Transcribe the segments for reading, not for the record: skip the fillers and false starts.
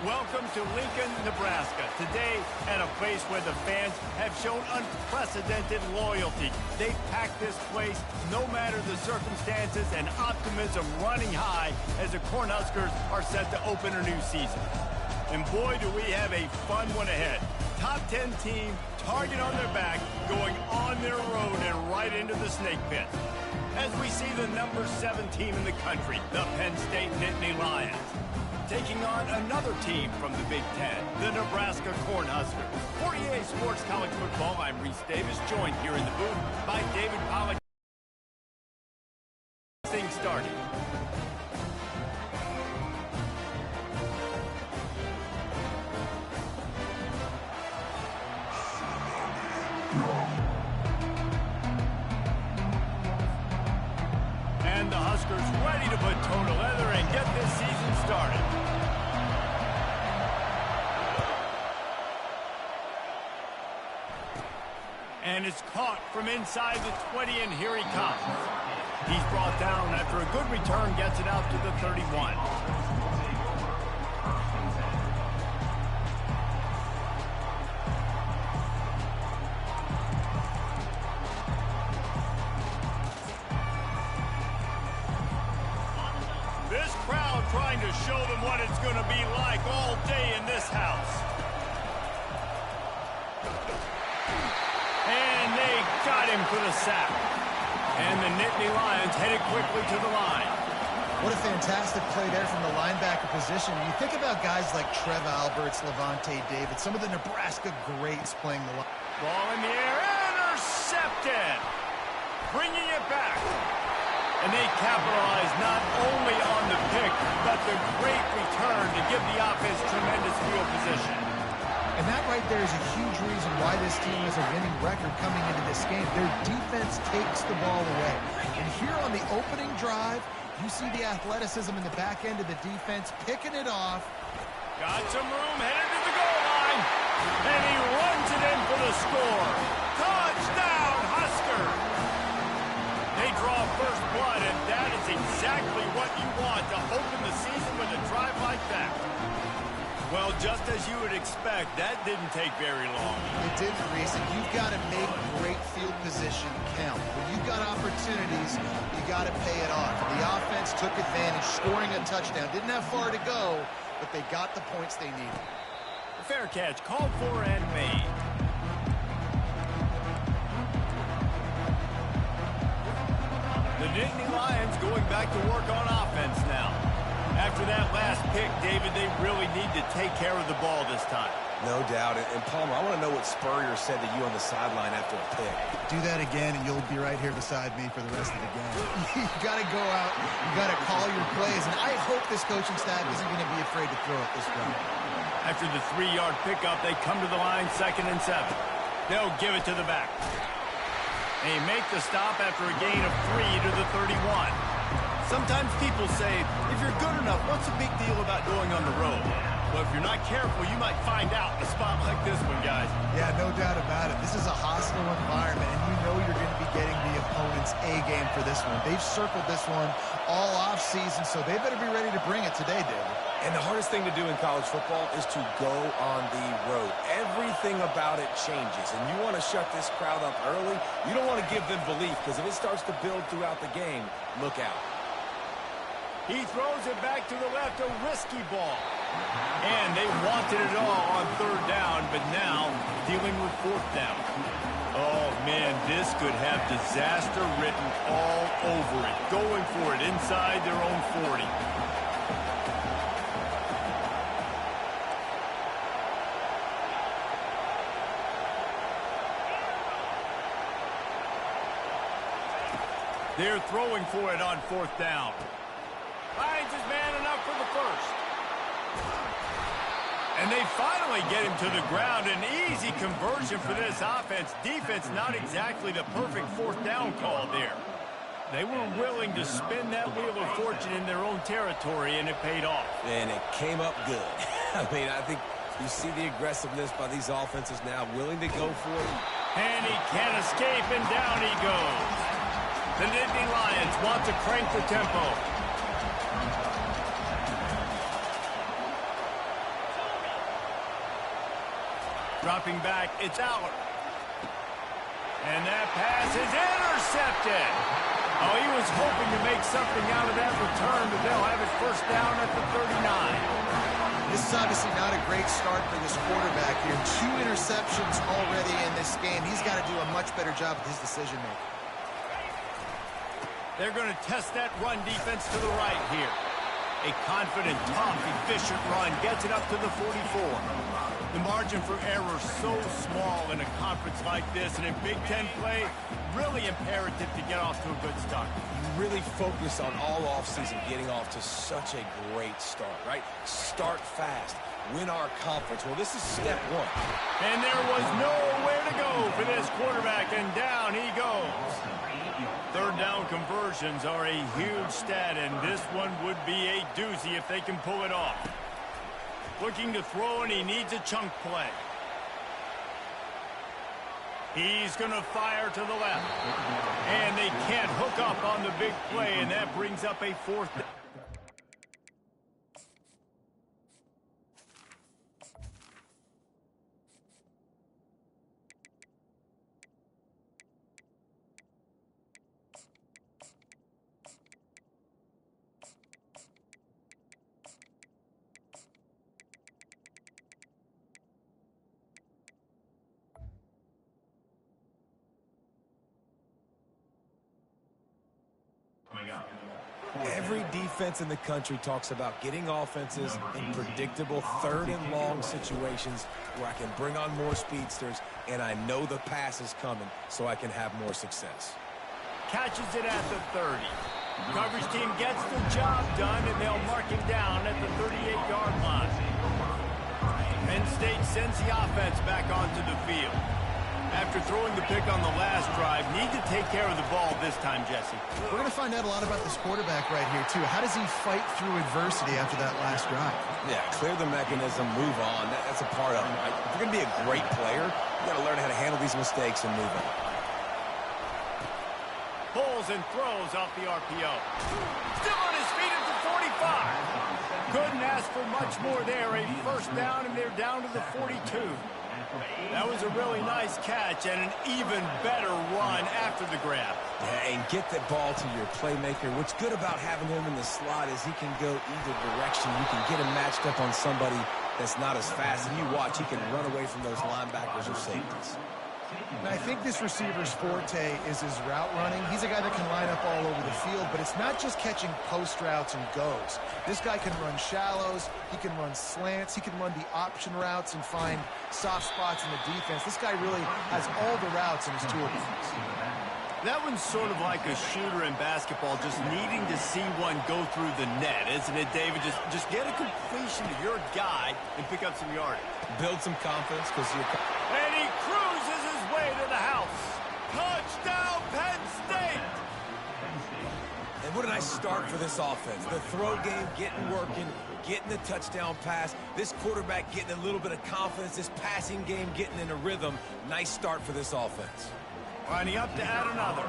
Welcome to Lincoln, Nebraska. Today, at a place where the fans have shown unprecedented loyalty. They packed this place no matter the circumstances, and optimism running high as the Cornhuskers are set to open a new season. And boy, do we have a fun one ahead. Top 10 team, target on their back, going on their road and right into the snake pit. As we see the number 7 team in the country, the Penn State Nittany Lions, taking on another team from the Big Ten, the Nebraska Cornhuskers. For EA Sports College Football, I'm Reese Davis, joined here in the booth by David Pollack. Things started. And the Huskers ready to put toe to leather and get this season started. And it's caught from inside the 20, and here he comes. He's brought down after a good return, gets it out to the 31. This crowd trying to show them what it's going to be like all day in this house. And they got him for the sack. And the Nittany Lions headed quickly to the line. What a fantastic play there from the linebacker position. You think about guys like Trev Alberts, Levante David, some of the Nebraska greats playing the line. Ball in the air, intercepted. Bringing it back. And they capitalize not only on the pick, but the great return to give the offense tremendous field position. And that right there is a huge reason why this team has a winning record coming into this game. Their defense takes the ball away. And here on the opening drive, you see the athleticism in the back end of the defense picking it off. Got some room, headed to the goal line. And he runs it in for the score. Touchdown, Husker! They draw first blood, and that is exactly what you want to open the season with a drive like that. Well, just as you would expect, that didn't take very long. It didn't, Reese, and you've got to make great field position count. When you've got opportunities, you got to pay it off. The offense took advantage, scoring a touchdown. Didn't have far to go, but they got the points they needed. Fair catch, called for and made. The Nittany Lions going back to work on offense now. After that last pick, David, they really need to take care of the ball this time. No doubt. And Palmer, I want to know what Spurrier said to you on the sideline after a pick. Do that again, and you'll be right here beside me for the rest of the game. You got to go out. You got to call your plays. And I hope this coaching staff isn't going to be afraid to throw it this way. After the 3-yard pickup, they come to the line 2nd and 7. They'll give it to the back. They make the stop after a gain of 3 to the 31. Sometimes people say, if you're good enough, what's the big deal about going on the road? Well, if you're not careful, you might find out in a spot like this one, guys. Yeah, no doubt about it. This is a hostile environment, and you know you're going to be getting the opponent's A game for this one. They've circled this one all offseason, so they better be ready to bring it today, David. And the hardest thing to do in college football is to go on the road. Everything about it changes, and you want to shut this crowd up early. You don't want to give them belief, because if it starts to build throughout the game, look out. He throws it back to the left, a risky ball. And they wanted it all on 3rd down, but now dealing with 4th down. Oh, man, this could have disaster written all over it. Going for it inside their own 40. They're throwing for it on 4th down. Finds his man enough for the first. And they finally get him to the ground. An easy conversion for this offense. Defense not exactly the perfect 4th down call there. They were willing to spin that wheel of fortune in their own territory, and it paid off. And it came up good. I mean, I think you see the aggressiveness by these offenses now, willing to go for it. And he can't escape, and down he goes. The Nittany Lions want to crank the tempo. Dropping back, it's out. And that pass is intercepted. Oh, he was hoping to make something out of that return, but they'll have it 1st down at the 39. This is obviously not a great start for this quarterback here. 2 interceptions already in this game. He's got to do a much better job with his decision-making. They're going to test that run defense to the right here. A confident, tough, efficient run gets it up to the 44. The margin for error so small in a conference like this, and in Big Ten play, really imperative to get off to a good start. You really focus on all offseason getting off to such a great start, right? Start fast. Win our conference. Well, this is step 1. And there was nowhere to go for this quarterback, and down he goes. 3rd down conversions are a huge stat, and this one would be a doozy if they can pull it off. Looking to throw, and he needs a chunk play. He's going to fire to the left. And they can't hook up on the big play, and that brings up a 4th down. Every defense in the country talks about getting offenses in predictable 3rd and long situations where I can bring on more speedsters and I know the pass is coming so I can have more success. Catches it at the 30. Coverage team gets the job done, and they'll mark him down at the 38-yard line. Penn State sends the offense back onto the field. After throwing the pick on the last drive, need to take care of the ball this time, Jesse. We're going to find out a lot about this quarterback right here, too. How does he fight through adversity after that last drive? Yeah, clear the mechanism, move on. That's a part of it. Right? If you're going to be a great player, you got to learn how to handle these mistakes and move on. Pulls and throws off the RPO. Still on his feet at the 45. Couldn't ask for much more there. A first down, and they're down to the 42. That was a really nice catch and an even better run after the grab. Yeah, and get the ball to your playmaker. What's good about having him in the slot is he can go either direction. You can get him matched up on somebody that's not as fast. And you watch, he can run away from those linebackers or safeties. And I think this receiver's forte is his route running. He's a guy that can line up all over the field, but it's not just catching post routes and goes. This guy can run shallows, he can run slants, he can run the option routes and find soft spots in the defense. This guy really has all the routes in his toolbox. That one's sort of like a shooter in basketball, just needing to see one go through the net, isn't it, David? Just get a completion to your guy and pick up some yardage. Build some confidence because you're... And he cruises his way to the house. Touchdown, Penn State! And what a nice start for this offense. The throw game getting working, getting the touchdown pass. This quarterback getting a little bit of confidence. This passing game getting in a rhythm. Nice start for this offense. Lining up to add another.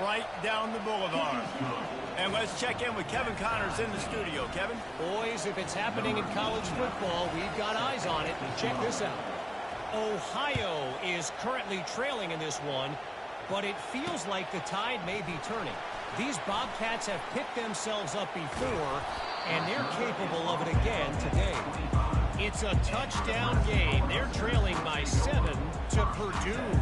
Right down the boulevard. And let's check in with Kevin Connors in the studio. Kevin? Boys, if it's happening in college football, we've got eyes on it. Check this out. Ohio is currently trailing in this one, but it feels like the tide may be turning. These Bobcats have picked themselves up before, and they're capable of it again today. It's a touchdown game. They're trailing by 7 to Purdue.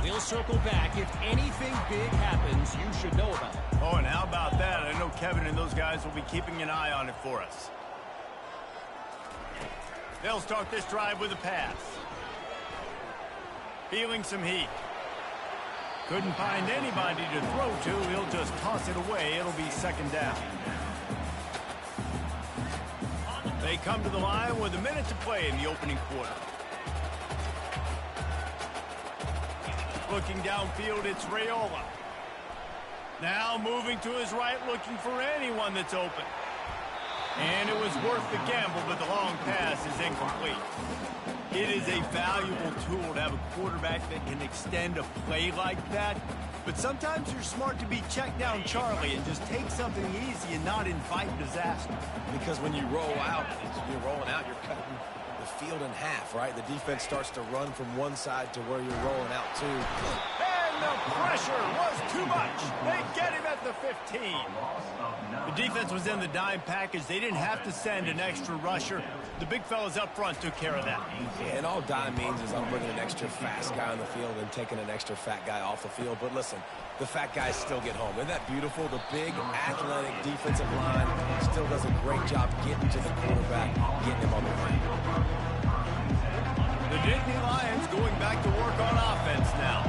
We'll circle back. If anything big happens, you should know about it. Oh, and how about that? I know Kevin and those guys will be keeping an eye on it for us. They'll start this drive with a pass. Feeling some heat. Couldn't find anybody to throw to. He'll just toss it away. It'll be second down. They come to the line with a minute to play in the opening quarter. Looking downfield, it's Raiola. Now moving to his right, looking for anyone that's open. And it was worth the gamble, but the long pass is incomplete. It is a valuable tool to have a quarterback that can extend a play like that. But sometimes you're smart to be check down Charlie and just take something easy and not invite disaster. Because when you roll out, you're rolling out, you're cutting the field in half, right? The defense starts to run from one side to where you're rolling out to. And the pressure was too much. They get him at the 15. The defense was in the dime package. They didn't have to send an extra rusher. The big fellas up front took care of that. Yeah, and all dime means is I'm bringing an extra fast guy on the field and taking an extra fat guy off the field. But listen, the fat guys still get home. Isn't that beautiful? The big, athletic defensive line still does a great job getting to the quarterback, getting him on the ground. The Nittany Lions going back to work on offense now.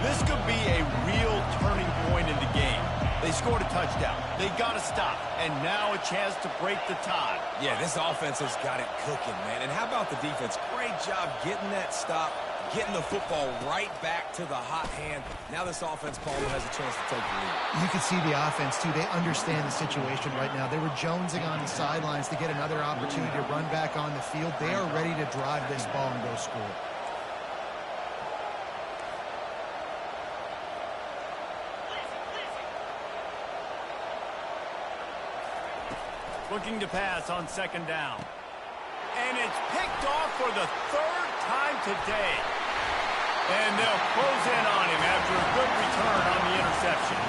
This could be a real turning point in the game. They scored a touchdown. They got to stop. And now a chance to break the tie. Yeah, this offense has got it cooking, man. And how about the defense? Great job getting that stop, getting the football right back to the hot hand. Now this offense, Paulo, has a chance to take the lead. You can see the offense, too. They understand the situation right now. They were jonesing on the sidelines to get another opportunity to run back on the field. They are ready to drive this ball and go score. Looking to pass on second down. And it's picked off for the third time today. And they'll close in on him after a good return on the interception.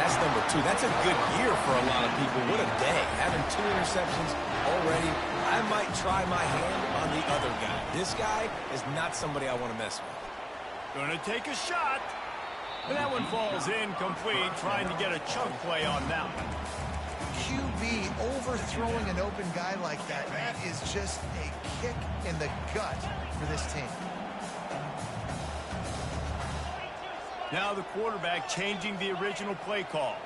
That's number 2. That's a good year for a lot of people. What a day. Having 2 interceptions already. I might try my hand on the other guy. This guy is not somebody I want to mess with. Gonna take a shot. And that one falls incomplete, trying to get a chunk play on that one. QB overthrowing an open guy like that, man, is just a kick in the gut for this team. Now the quarterback changing the original play call.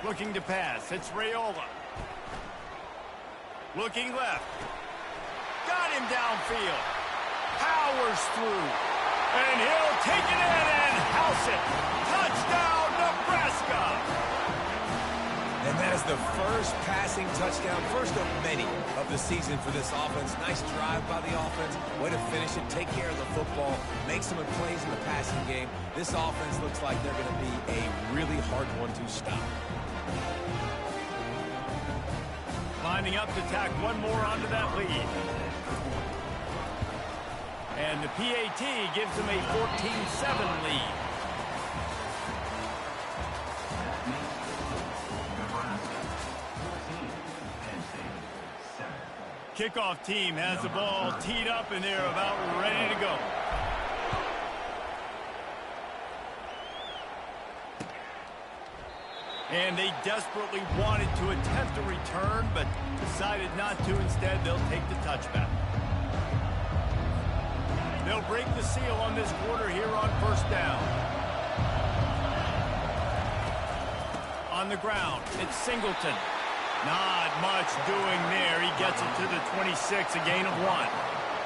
Looking to pass. It's Raiola. Looking left. Got him downfield. Powers through. And he'll take it in and house it. Touchdown, Nebraska! And that is the first passing touchdown, first of many of the season for this offense. Nice drive by the offense. Way to finish it, take care of the football, make some plays in the passing game. This offense looks like they're going to be a really hard one to stop. Lining up to tack one more onto that lead. And the PAT gives them a 14-7 lead. Kickoff team has the ball teed up and they're about ready to go. And they desperately wanted to attempt a return, but decided not to. Instead, they'll take the touchback. They'll break the seal on this quarter here on first down. On the ground, it's Singleton. Not much doing there. He gets it to the 26, a gain of 1.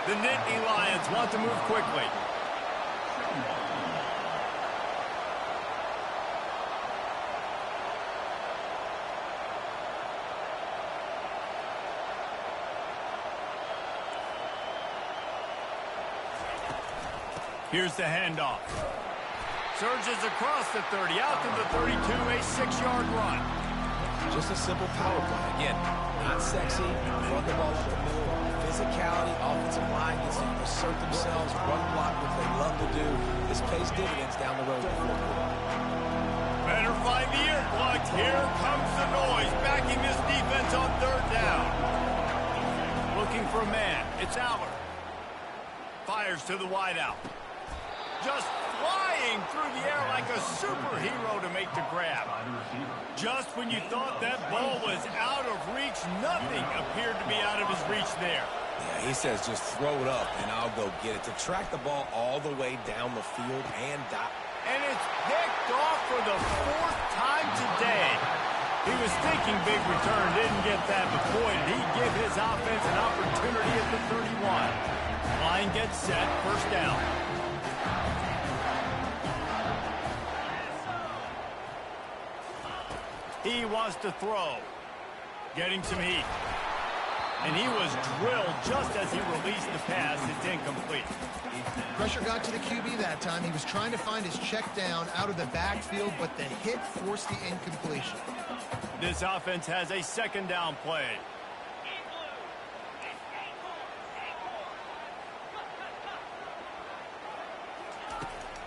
The Nittany Lions want to move quickly. Here's the handoff. Surges across the 30, out to the 32, a 6-yard run. Just a simple power play. Again, not sexy. Run the ball up the middle. Physicality, offensive line gets to assert themselves, run block, what they love to do. This pays dividends down the road. Better find the ear plugs. Here comes the noise, backing this defense on third down. Looking for a man. It's Allard. Fires to the wideout. Just flying through the air like a superhero to make the grab. Just when you thought that ball was out of reach, nothing appeared to be out of his reach there. Yeah, he says just throw it up and I'll go get it. To track the ball all the way down the field and dot. And it's picked off for the 4th time today. He was thinking big return, didn't get that, but boy, did he give his offense an opportunity at the 31. Line gets set, first down. He wants to throw. Getting some heat. And he was drilled just as he released the pass. It's incomplete. Pressure got to the QB that time. He was trying to find his check down out of the backfield, but the hit forced the incompletion. This offense has a second down play.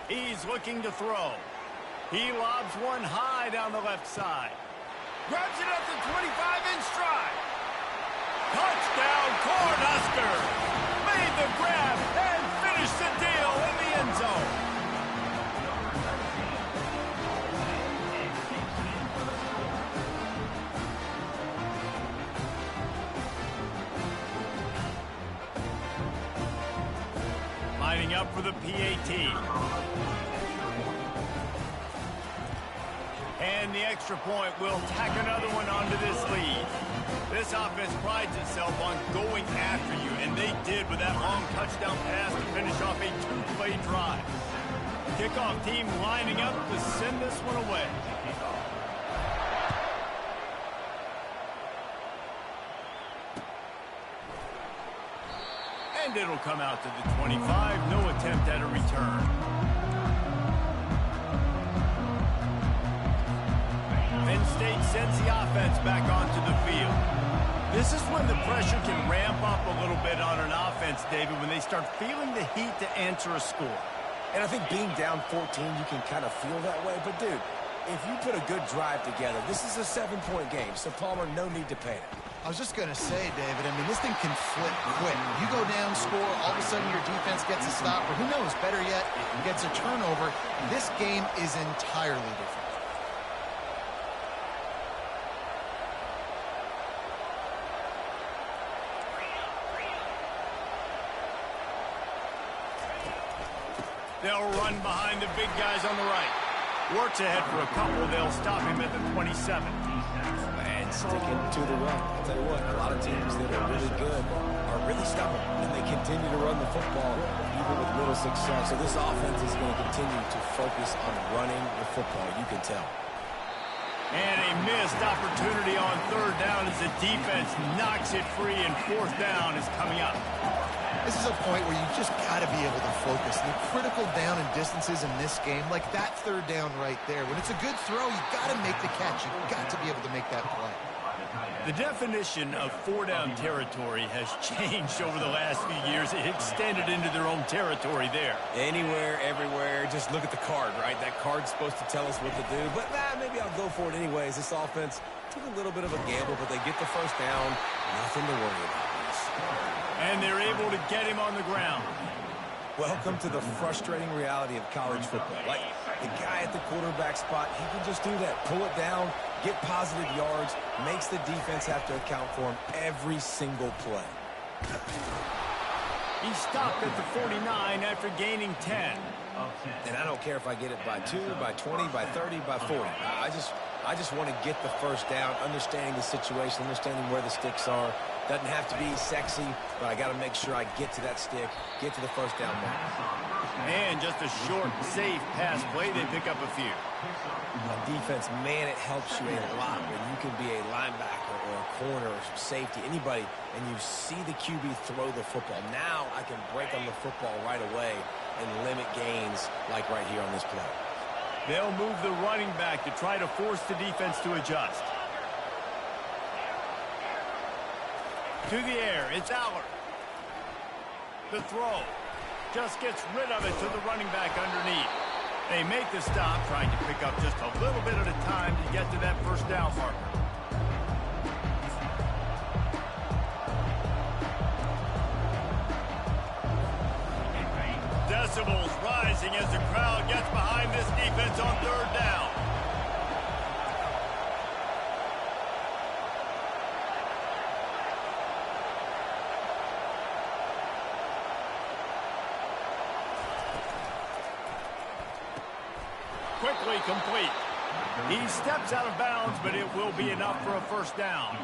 He's looking to throw. He lobs one high down the left side. Grabs it at the 25 in stride. Touchdown, Cornhuskers! Made the grab and finished the deal in the end zone. Lining up for the PAT. And the extra point will tack another one onto this lead. This offense prides itself on going after you, and they did with that long touchdown pass to finish off a 2-play drive. Kickoff team lining up to send this one away. And it'll come out to the 25. No attempt at a return. Penn State sends the offense back onto the field. This is when the pressure can ramp up a little bit on an offense, David, when they start feeling the heat to answer a score. And I think being down 14, you can kind of feel that way. But, dude, if you put a good drive together, this is a 7-point game. So, Palmer, no need to panic. I was just going to say, David, I mean, this thing can flip quick. You go down, score, all of a sudden your defense gets a stop, or who knows, better yet, gets a turnover. This game is entirely different. They'll run behind the big guys on the right. Works ahead for a couple. They'll stop him at the 27. And sticking to the run. I'll tell you what, a lot of teams that are really good are really stubborn, and they continue to run the football even with little success. So this offense is going to continue to focus on running the football. You can tell. And a missed opportunity on third down as the defense knocks it free, and fourth down is coming up. This is a point where you just got to be able to focus. The critical down and distances in this game, like that third down right there. When it's a good throw, you got to make the catch. You've got to be able to make that play. The definition of four-down territory has changed over the last few years. It extended into their own territory there. Anywhere, everywhere, just look at the card, right? That card's supposed to tell us what to do, but maybe I'll go for it anyways. This offense took a little bit of a gamble, but they get the first down. Nothing to worry about. And they're able to get him on the ground. Welcome to the frustrating reality of college football. Like, the guy at the quarterback spot, he can just do that. Pull it down, get positive yards, makes the defense have to account for him every single play. He stopped at the 49 after gaining 10. And I don't care if I get it by 2, by 20, by 30, by 40. I just want to get the first down, understanding the situation, understanding where the sticks are. Doesn't have to be sexy, but I got to make sure I get to that stick, get to the first down mark. And just a short, safe pass play. They pick up a few. Defense, man, it helps you a lot when you can be a linebacker or a corner or safety, anybody, and you see the QB throw the football. Now I can break on the football right away and limit gains like right here on this play. They'll move the running back to try to force the defense to adjust. To the air, it's Aller. The throw just gets rid of it to the running back underneath. They make the stop, trying to pick up just a little bit at a time to get to that first down marker. Decibels rising as the crowd gets behind this defense on third down. Quickly complete. He steps out of bounds, but it will be enough for a first down.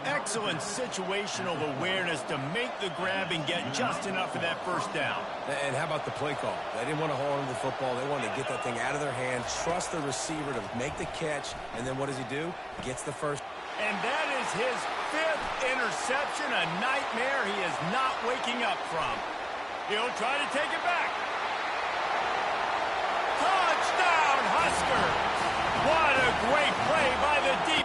Excellent situational awareness to make the grab and get just enough for that first down. And how about the play call? They didn't want to hold on to the football. They wanted to get that thing out of their hand, trust the receiver to make the catch, and then what does he do? Gets the first. And that is his 5th interception, a nightmare he is not waking up from. He'll try to take it back. Touchdown, Huskers! What a great play by the defense.